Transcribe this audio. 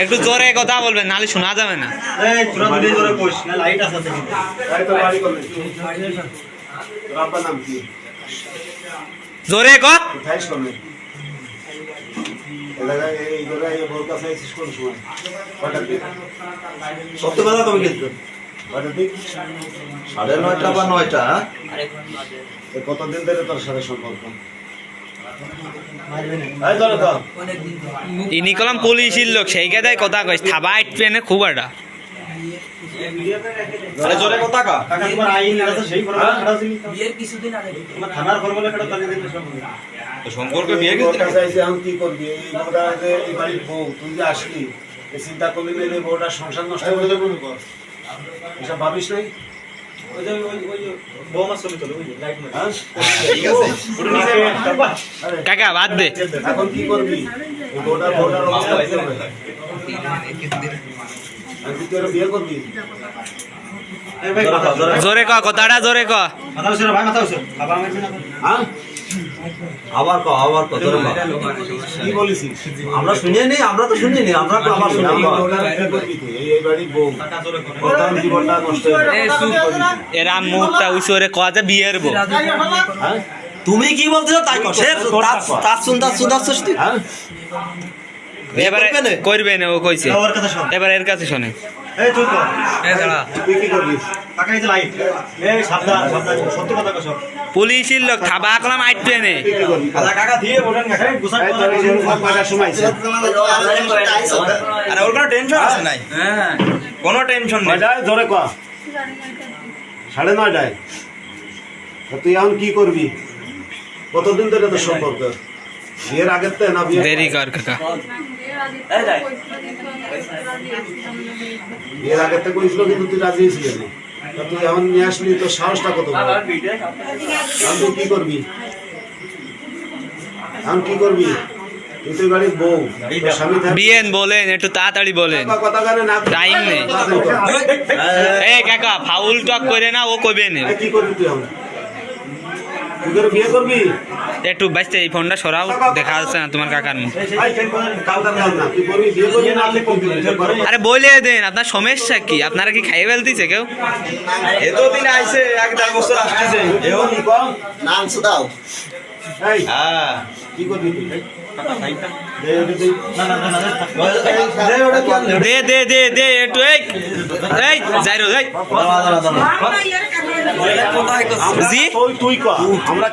একটু জোরে কথা বলবেন, নাহলে শোনা যাবে না। জোরে ক। সত্য কথা কবে কিন্তু 9:30 বা 9টা। কতদিন ধরে তোর সাথে সম্পর্ক? ইনি কলাম পুলিশের লোক, সেই কথাই কথা কইস, থাবা আইটবে না খুব একটা। জোরে কথা কা তোমার আইন আছে সেই ফরমালে খড়া ছিল বিয়ের কিছুদিন আগে তোমার থানার ফরমালে খড়া তালে দিতে সব তো সম্পর্কে বিয়ে করতে চাইছে। আমি কি করবি? এই বউটা যে এই বাড়ির বউ, তুই যে আসলি এই চিন্তা করলি না এই বউটা সংসার নষ্ট করে দেবো না? এসব ভাবিস নাই? ওই যে বৌমা ছবি তোলে ওই লাইট মার। ঠিক আছে কাকা বাদ দে। এখন কি করবি? এই বউটার অবস্থা কি হবে? আমি তুই ওর বিয়ে করবি? জোরে ক, কথাটা জোরে ক। মাথা উসে ভাই, মাথা উসে বাবা আমাকে না হ্যাঁ আবার কত কি বলিস? আমরা শুনিয়ে নেই, আমরা তো শুনিয়ে নেই, আমরা তো আবার শুনি। এই বাড়ির বউ প্রধান জীবনটা নষ্ট হয়ে এরা মুখটা উসরে ক যে বিয়ের বউ। তুমি কি বলতেছো তাই কর। সে তার সুন্দর হ্যাঁ এবারে করবে না, ও কইছে। ওর কথা শোন। এবার এর কাছে শোনে। এই তুই কর। এই দাঁড়া, তুই কি করবি? তাকাই যে লাইট। এই সাবধান সত্য কথা কইছ। পুলিশের লোক, থাবা কলাম আইটবে না। তুই কি করবি? আলা কাকা দিয়ে বলেন কাকা গুছা এই তোর এই যে কয়টা সময়ছে? আরে ওর কোনো টেনশন আছে নাই। হ্যাঁ কোনো টেনশন নেই। কয়টায় ধরে ক? 9:30টায়। তুই এখন কি করবি? কতদিন ধরে তোর সম্পর্ক? বিয়ের আগের থেকে না বিয়ে? দেরি কর কাকা। বিয়ের আগের থেকে কইছিল কিন্তু তুই রাজি ছিলি না। তা তুই এখন নিয়ে আসলি, তোর সাহসটা কত বড়? এখন তুই কি করবি? এখন কি করবি? তুই তো বাড়ির বউ, তোর স্বামী থাকবে। বিয়েন বলেন, একটু তাড়াতাড়ি বলেন, কথা কানে না টাইম নেই। এই কাকা ফাউল টক করে না, ও কইবে না। কি করবি তুই এখন? তুই করে বিয়ে করবি? একটু বাঁচতে এই ফোনটা সরাও, দেখা যাচ্ছে না তোমার কাকার মুখ। কালকার কাল না, তুই করবি বিয়ে করবি না? আপনি করবি? আরে বলে দেন, আপনার সমস্যা কি? আপনারা কি খাইয়ে ফেলতেছে কেউ? এতদিন আইছে, 1.5 বছর আসতেছে। এও নি কম নাম সুদাও। এই হ্যাঁ কি করবি তুই? দে দে দে দে একটু। এই এই যাই রো যাই জি তুই ক আমরা